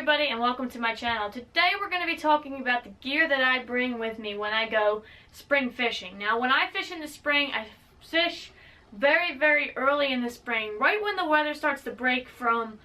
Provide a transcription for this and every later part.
everybody, and welcome to my channel. Today we're going to be talking about the gear that I bring with me when I go spring fishing. Now when I fish in the spring, I fish very early in the spring, right when the weather starts to break from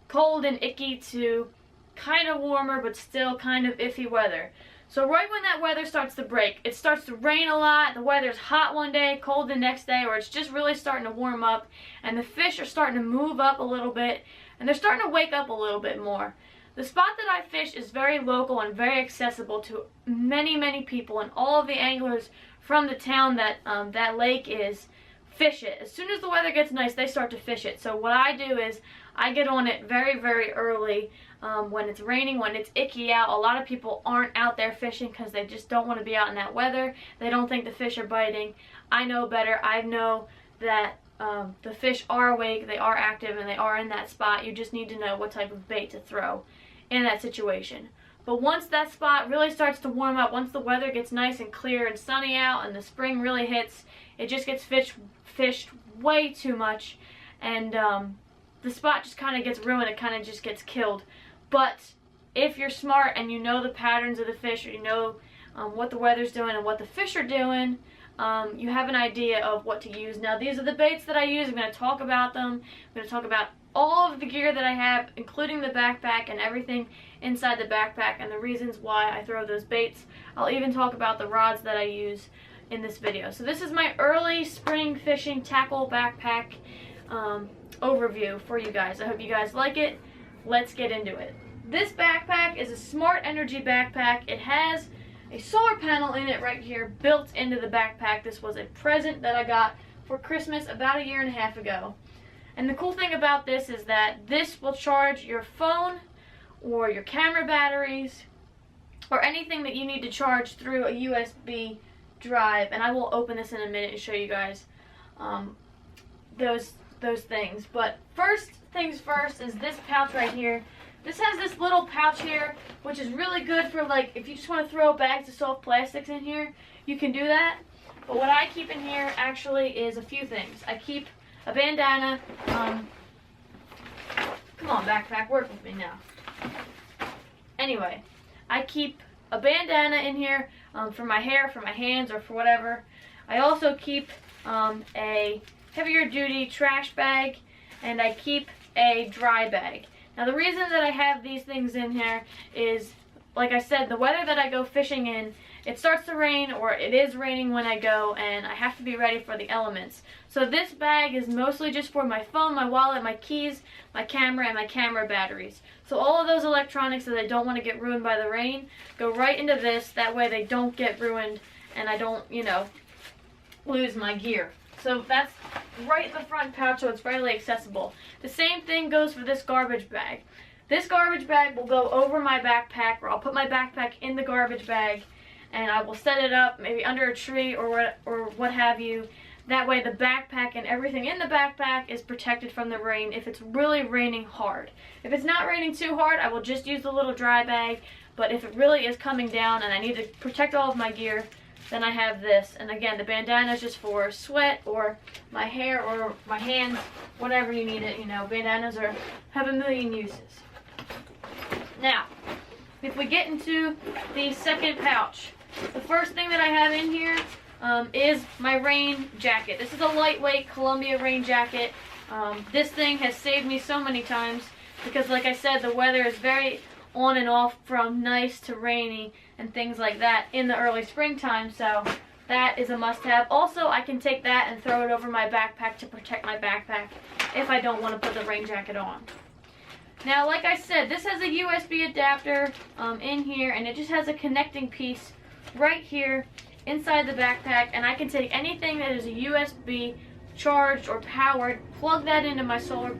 cold and icky to kind of warmer but still kind of iffy weather. So right when that weather starts to break, it starts to rain a lot, the weather's hot one day, cold the next day, or it's just really starting to warm up, and the fish are starting to move up a little bit, and they're starting to wake up a little bit more. The spot that I fish is very local and very accessible to many people, and all of the anglers from the town that that lake is fish it. As soon as the weather gets nice, they start to fish it. So what I do is I get on it very early when it's raining, when it's icky out. A lot of people aren't out there fishing because they just don't want to be out in that weather. They don't think the fish are biting. I know better. I know that the fish are awake, they are active, and they are in that spot. You just need to know what type of bait to throw in that situation. But once that spot really starts to warm up, once the weather gets nice and clear and sunny out and the spring really hits, it just gets fished way too much, and the spot just kind of gets ruined. It kind of just gets killed. But if you're smart and you know the patterns of the fish, or you know what the weather's doing and what the fish are doing, you have an idea of what to use. Now these are the baits that I use. I'm going to talk about them. I'm going to talk about all of the gear that I have, including the backpack and everything inside the backpack, and the reasons why I throw those baits. I'll even talk about the rods that I use in this video. So this is my early spring fishing tackle backpack overview for you guys. I hope you guys like it. Let's get into it. This backpack is a Smart Energy backpack. It has a solar panel in it right here built into the backpack. This was a present that I got for Christmas about 1.5 years ago. And the cool thing about this is that this will charge your phone or your camera batteries or anything that you need to charge through a USB drive. And I will open this in a minute and show you guys those things. But first things first is this pouch right here. This has this little pouch here, which is really good for, like, if you just want to throw bags of soft plastics in here, you can do that. But what I keep in here actually is a few things. I keep a bandana. Come on, backpack, work with me now. Anyway, I keep a bandana in here for my hair, for my hands, or for whatever. I also keep a heavier duty trash bag, and I keep a dry bag. Now the reason that I have these things in here is, like I said, the weather that I go fishing in, it starts to rain, or it is raining when I go, and I have to be ready for the elements. So this bag is mostly just for my phone, my wallet, my keys, my camera, and my camera batteries. So all of those electronics that I don't want to get ruined by the rain go right into this. That way they don't get ruined and I don't, you know, lose my gear. So that's right in the front pouch, so it's readily accessible. The same thing goes for this garbage bag. This garbage bag will go over my backpack, or I'll put my backpack in the garbage bag, and I will set it up maybe under a tree or what have you. That way the backpack and everything in the backpack is protected from the rain if it's really raining hard. If it's not raining too hard, I will just use the little dry bag, but if it really is coming down and I need to protect all of my gear, then I have this. And again, the bandana is just for sweat or my hair or my hands, whatever you need it. You know, bandanas have a million uses. Now, if we get into the second pouch, the first thing that I have in here is my rain jacket. This is a lightweight Columbia rain jacket. This thing has saved me so many times because, like I said, the weather is very on and off from nice to rainy and things like that in the early springtime, so that is a must-have. Also, I can take that and throw it over my backpack to protect my backpack if I don't want to put the rain jacket on. Now, like I said, this has a USB adapter in here, and it just has a connecting piece right here inside the backpack, and I can take anything that is a USB charged or powered, plug that into my solar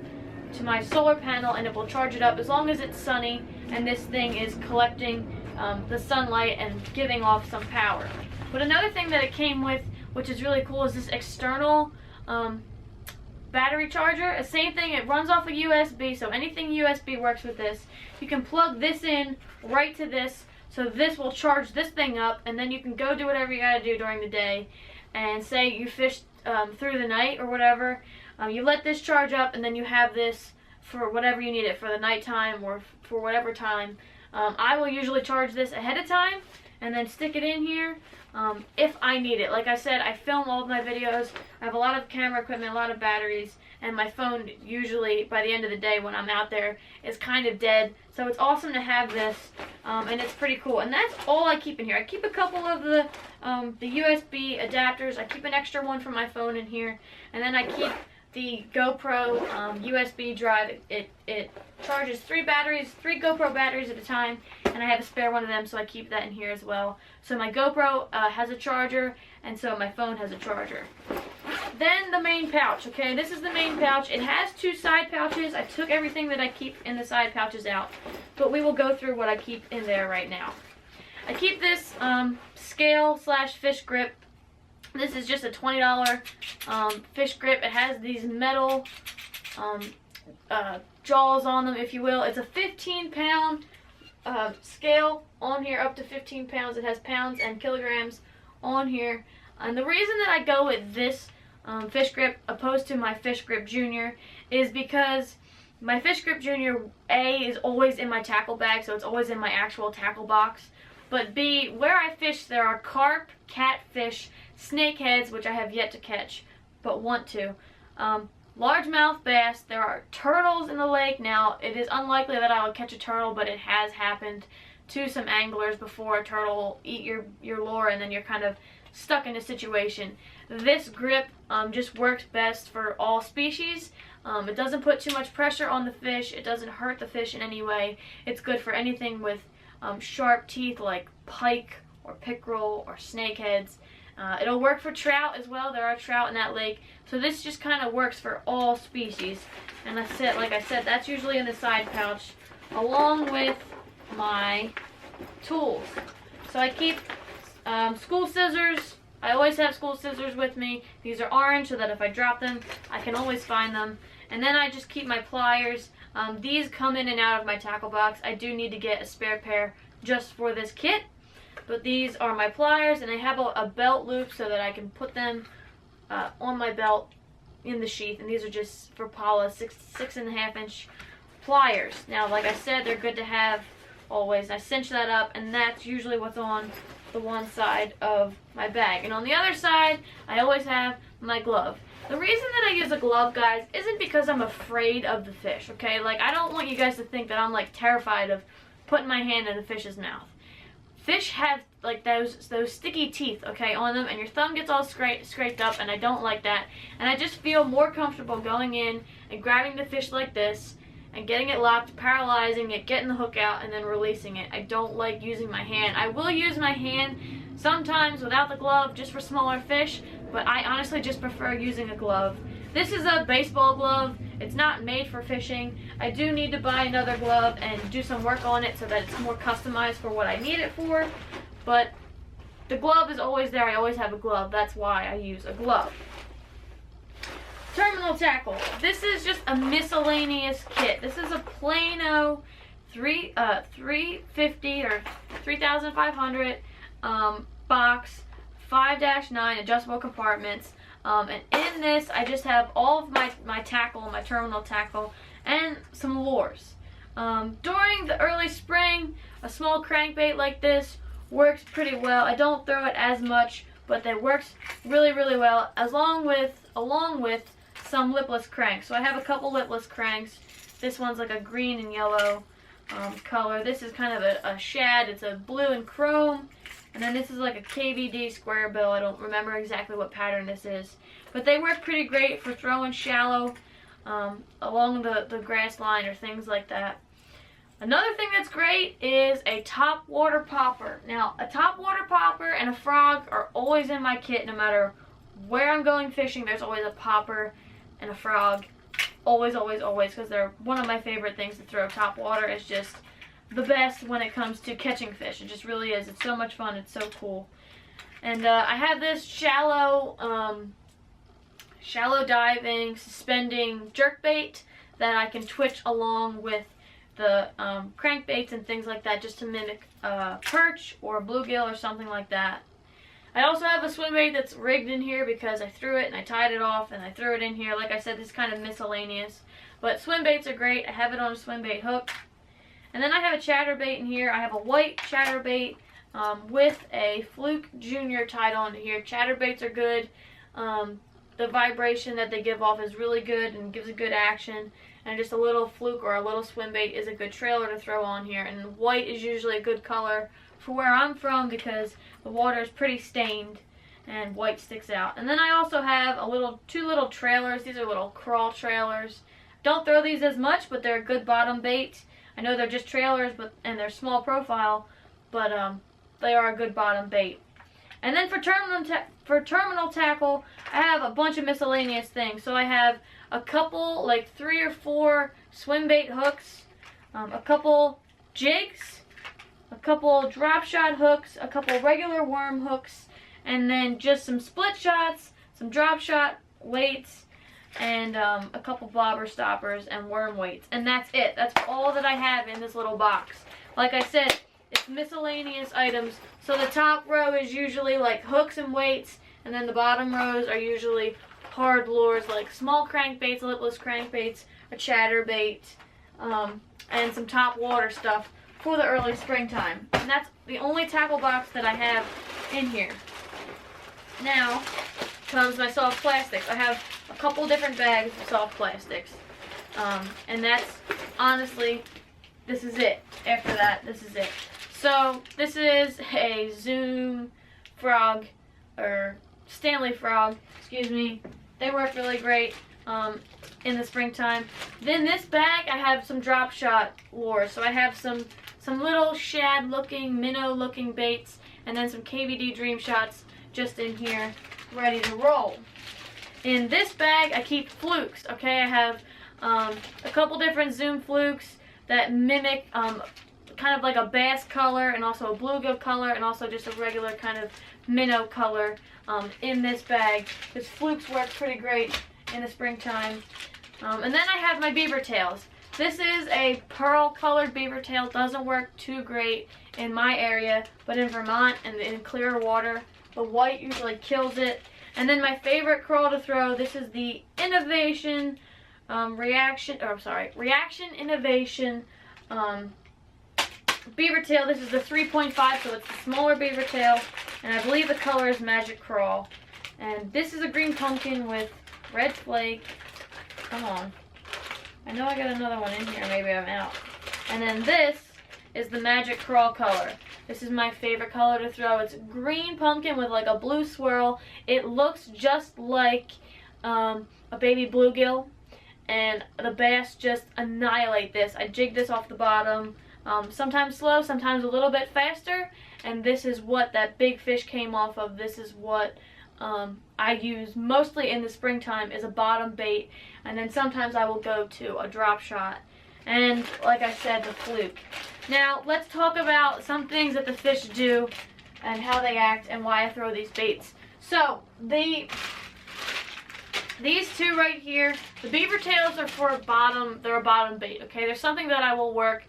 panel, and it will charge it up as long as it's sunny and this thing is collecting the sunlight and giving off some power. But another thing that it came with, which is really cool, is this external battery charger. The same thing, it runs off a USB, so anything USB works with this. You can plug this in right to this, so this will charge this thing up, and then you can go do whatever you gotta do during the day. And say you fished through the night or whatever, you let this charge up, and then you have this for whatever you need it, for the nighttime or for whatever time. I will usually charge this ahead of time and then stick it in here if I need it. Like I said, I film all of my videos. I have a lot of camera equipment, a lot of batteries, and my phone usually by the end of the day when I'm out there is kind of dead. So it's awesome to have this, and it's pretty cool. And that's all I keep in here. I keep a couple of the USB adapters. I keep an extra one for my phone in here, and then I keep the GoPro USB drive. It charges 3 GoPro batteries at a time, and I have a spare one of them, so I keep that in here as well. So my GoPro has a charger, and so my phone has a charger. Then the main pouch, okay? This is the main pouch. It has 2 side pouches. I took everything that I keep in the side pouches out, but we will go through what I keep in there right now. I keep this scale/fish grip. This is just a $20 fish grip. It has these metal jaws on them, if you will. It's a 15-pound scale on here, up to 15 pounds. It has pounds and kilograms on here. And the reason that I go with this fish grip opposed to my Fish Grip Junior is because my Fish Grip Junior, A, is always in my tackle bag, so it's always in my actual tackle box. But B, where I fish, there are carp, catfish, snakeheads, which I have yet to catch, but want to. Largemouth bass, there are turtles in the lake. Now, it is unlikely that I will catch a turtle, but it has happened to some anglers before. A turtle will eat your lure, and then you're kind of stuck in a situation. This grip just works best for all species. It doesn't put too much pressure on the fish. It doesn't hurt the fish in any way. It's good for anything with sharp teeth like pike or pickerel or snakeheads. It'll work for trout as well. There are trout in that lake. So this just kind of works for all species. And that's it. Like I said, that's usually in the side pouch along with my tools. So I keep school scissors. I always have school scissors with me. These are orange so that if I drop them, I can always find them. And then I just keep my pliers. These come in and out of my tackle box. I do need to get a spare pair just for this kit. But these are my pliers, and I have a belt loop so that I can put them on my belt in the sheath. And these are just for Paula 6.5-inch pliers. Now, like I said, they're good to have always. I cinch that up, and that's usually what's on the one side of my bag. And on the other side, I always have my glove. The reason that I use a glove, guys, isn't because I'm afraid of the fish, okay? Like, I don't want you guys to think that I'm, like, terrified of putting my hand in a fish's mouth. Fish have, like, those sticky teeth, okay, on them, and your thumb gets all scraped up, and I don't like that. And I just feel more comfortable going in and grabbing the fish like this and getting it locked, paralyzing it, getting the hook out, and then releasing it. I don't like using my hand. I will use my hand sometimes without the glove just for smaller fish, but I honestly just prefer using a glove. This is a baseball glove. It's not made for fishing. I do need to buy another glove and do some work on it so that it's more customized for what I need it for, but the glove is always there. I always have a glove. That's why I use a glove. Terminal tackle. This is just a miscellaneous kit. This is a Plano 350 or 3500 box, 5-9 adjustable compartments. And in this, I just have all of my tackle, my terminal tackle, and some lures. During the early spring, a small crankbait like this works pretty well. I don't throw it as much, but it works really, really well, along with some lipless cranks. So I have a couple lipless cranks. This one's like a green and yellow color. This is kind of a shad. It's a blue and chrome. And then this is like a KVD square bill. I don't remember exactly what pattern this is. But they work pretty great for throwing shallow along the grass line or things like that. Another thing that's great is a top water popper. Now, a top water popper and a frog are always in my kit no matter where I'm going fishing. There's always a popper and a frog. Always, always, always, because they're one of my favorite things to throw. Top water is just the best when it comes to catching fish. It just really is. It's so much fun. It's so cool. And I have this shallow diving, suspending jerkbait that I can twitch along with the crankbaits and things like that, just to mimic perch or bluegill or something like that. I also have a swim bait that's rigged in here because I threw it and I tied it off and I threw it in here. Like I said, this is kind of miscellaneous. But swim baits are great. I have it on a swim bait hook. And then I have a chatterbait in here. I have a white chatterbait with a Fluke Junior tied onto here. Chatterbaits are good. The vibration that they give off is really good and gives a good action. And just a little Fluke or a little swim bait is a good trailer to throw on here. And white is usually a good color for where I'm from because the water is pretty stained and white sticks out. And then I also have two little trailers. These are little crawl trailers. Don't throw these as much, but they're a good bottom bait. I know they're just trailers, and they're small profile, but they are a good bottom bait. And then for terminal tackle, I have a bunch of miscellaneous things. So I have a couple, like 3 or 4 swim bait hooks, a couple jigs, a couple drop shot hooks, a couple regular worm hooks, and then just some split shots, some drop shot weights, and a couple bobber stoppers and worm weights. And that's it. That's all that I have in this little box. Like I said, it's miscellaneous items. So the top row is usually like hooks and weights, and then the bottom rows are usually hard lures like small crankbaits, lipless crankbaits, a chatterbait, and some top water stuff for the early springtime. And that's the only tackle box that I have in here. Now comes my soft plastics. I have a couple different bags of soft plastics. And that's, honestly, this is it. After that, this is it. So, this is a Zoom Frog, or Stanley Frog, excuse me. They work really great in the springtime. Then this bag, I have some drop shot lures. So I have some little shad looking, minnow looking baits, and then some KVD Dream Shots just in here, ready to roll. In this bag, I keep flukes, okay? I have a couple different Zoom flukes that mimic kind of like a bass color and also a bluegill color and also just a regular kind of minnow color in this bag. Because flukes work pretty great in the springtime. And then I have my beaver tails. This is a pearl colored beaver tail. Doesn't work too great in my area, but in Vermont and in clear water, the white usually kills it. And then my favorite crawl to throw, this is the Innovation Reaction Innovation beaver tail. This is the 3.5, so it's the smaller beaver tail, and I believe the color is Magic Crawl. And this is a green pumpkin with red flake. Come on. I know I got another one in here, maybe I'm out. And then this is the Magic Crawl color. This is my favorite color to throw. It's green pumpkin with like a blue swirl. It looks just like a baby bluegill, and the bass just annihilate this. I jig this off the bottom, sometimes slow, sometimes a little bit faster, and this is what that big fish came off of. This is what I use mostly in the springtime is a bottom bait, and then sometimes I will go to a drop shot, and like I said, the fluke. Now let's talk about some things that the fish do and how they act and why I throw these baits. So these two right here, the beaver tails are for they're a bottom bait, okay? There's something that I will work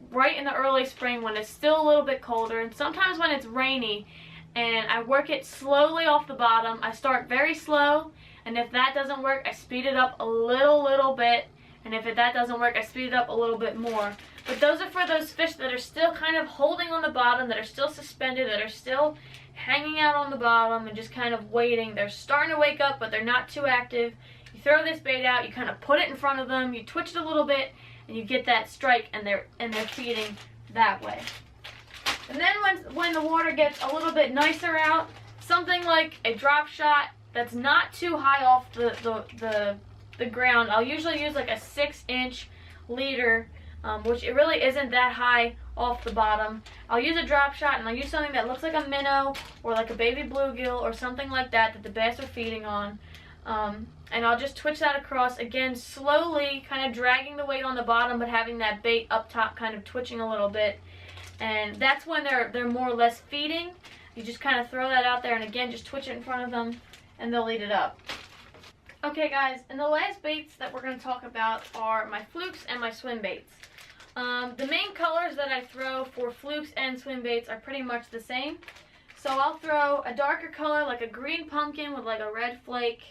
right in the early spring when it's still a little bit colder, and sometimes when it's rainy, and I work it slowly off the bottom. I start very slow, and if that doesn't work, I speed it up a little bit, and if that doesn't work, I speed it up a little bit more. But those are for those fish that are still kind of holding on the bottom, that are still suspended, that are still hanging out on the bottom and just kind of waiting. They're starting to wake up, but they're not too active. You throw this bait out, you kind of put it in front of them, you twitch it a little bit, and you get that strike, and they're feeding that way. And then when the water gets a little bit nicer out, something like a drop shot that's not too high off the ground. I'll usually use like a 6-inch leader, which it really isn't that high off the bottom. I'll use a drop shot, and I'll use something that looks like a minnow or like a baby bluegill or something like that the bass are feeding on. And I'll just twitch that across, again slowly, kind of dragging the weight on the bottom, but having that bait up top kind of twitching a little bit. And that's when they're more or less feeding. You just kind of throw that out there, and again just twitch it in front of them, and they'll eat it up. Okay guys, and the last baits that we're going to talk about are my flukes and my swim baits. The main colors that I throw for flukes and swim baits are pretty much the same. So I'll throw a darker color like a green pumpkin with like a red flake,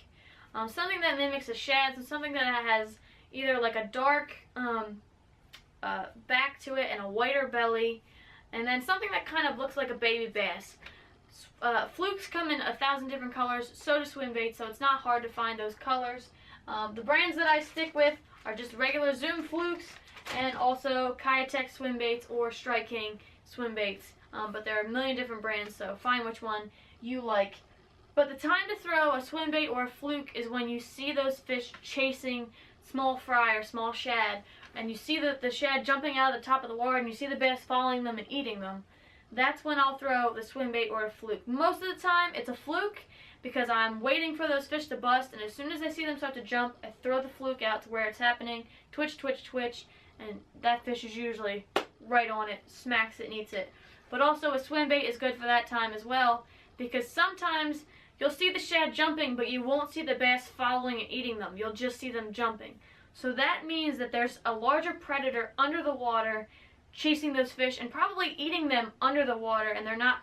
something that mimics a shad, so something that has either like a dark back to it and a whiter belly, and then something that kind of looks like a baby bass. Flukes come in 1,000 different colors, so do swim baits, so it's not hard to find those colors. The brands that I stick with are just regular Zoom flukes and also Kayatek swim baits or Strike King swim baits. But there are a million different brands, so find which one you like. But the time to throw a swim bait or a fluke is when you see those fish chasing small fry or small shad, and you see the shad jumping out of the top of the water, and you see the bass following them and eating them. That's when I'll throw the swim bait or a fluke. Most of the time, it's a fluke because I'm waiting for those fish to bust, and as soon as I see them start to jump, I throw the fluke out to where it's happening, twitch, twitch, twitch, and that fish is usually right on it, smacks it and eats it. But also a swim bait is good for that time as well, because sometimes you'll see the shad jumping, but you won't see the bass following and eating them. You'll just see them jumping. So that means that there's a larger predator under the water chasing those fish and probably eating them under the water, and they're not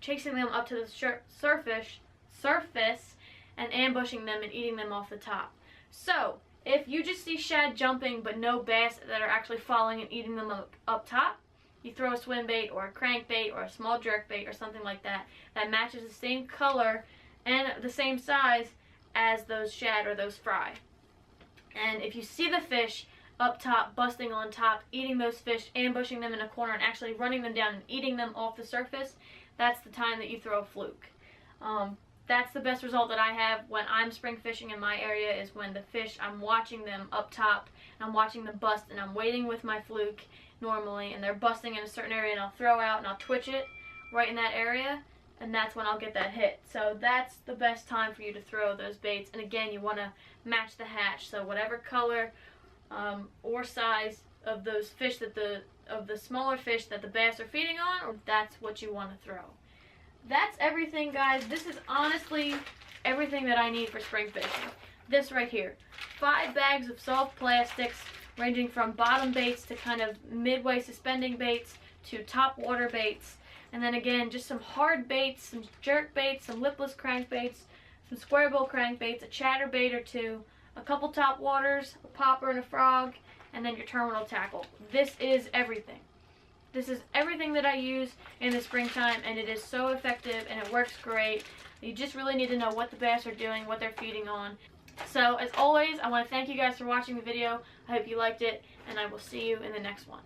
chasing them up to the surface and ambushing them and eating them off the top. So if you just see shad jumping but no bass that are actually following and eating them up top, you throw a swim bait or a crankbait or a small jerk bait or something like that that matches the same color and the same size as those shad or those fry. And if you see the fish up top, busting on top, eating those fish, ambushing them in a corner and actually running them down and eating them off the surface, that's the time that you throw a fluke. That's the best result that I have when I'm spring fishing in my area, is when the fish, I'm watching them up top and I'm watching them bust, and I'm waiting with my fluke normally, and they're busting in a certain area, and I'll throw out and I'll twitch it right in that area, and that's when I'll get that hit. So that's the best time for you to throw those baits. And again, you want to match the hatch, so whatever color or size of those fish that the smaller fish that the bass are feeding on, that's what you want to throw. That's everything, guys. This is honestly everything that I need for spring fishing. This right here, 5 bags of soft plastics ranging from bottom baits to kind of midway suspending baits to top water baits, and then again just some hard baits, some jerk baits, some lipless crankbaits, some square bill crankbaits, a chatterbait or 2, a couple top waters, a popper and a frog, and then your terminal tackle. This is everything. This is everything that I use in the springtime, and it is so effective and it works great. You just really need to know what the bass are doing, what they're feeding on. So as always, I want to thank you guys for watching the video. I hope you liked it, and I will see you in the next one.